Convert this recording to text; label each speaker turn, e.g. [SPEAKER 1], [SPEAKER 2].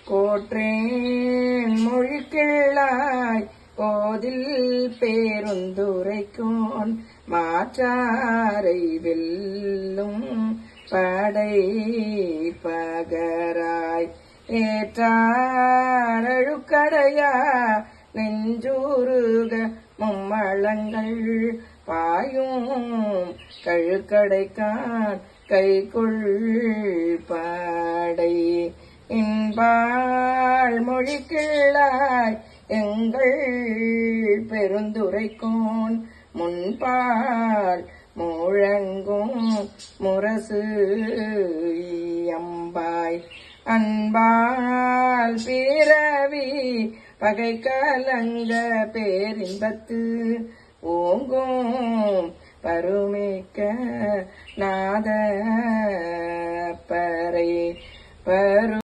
[SPEAKER 1] கோற்றேன் மொழிக்கிள்ளாய் கோதில் பேருந்துரைக்கோன் மாற்றாரை வெல்லும் படை பகராய் ஏற்றாரழுக்கடையா நெஞ்சூருக மும்மளங்கள் பாயும் கழுக்கடைக்கான் கைக்குள் பாடை இன்பாள் மொழிக்கிள்ளாய் எங்கள் பெருந்துரைக்கோன் முன்பால் முழங்கும் முரசு அம்பாய் அன்பால் பிறவி பகை கலங்க பேரின்பத்து ஓங்கும் பருமிக்க நாத பறை பரு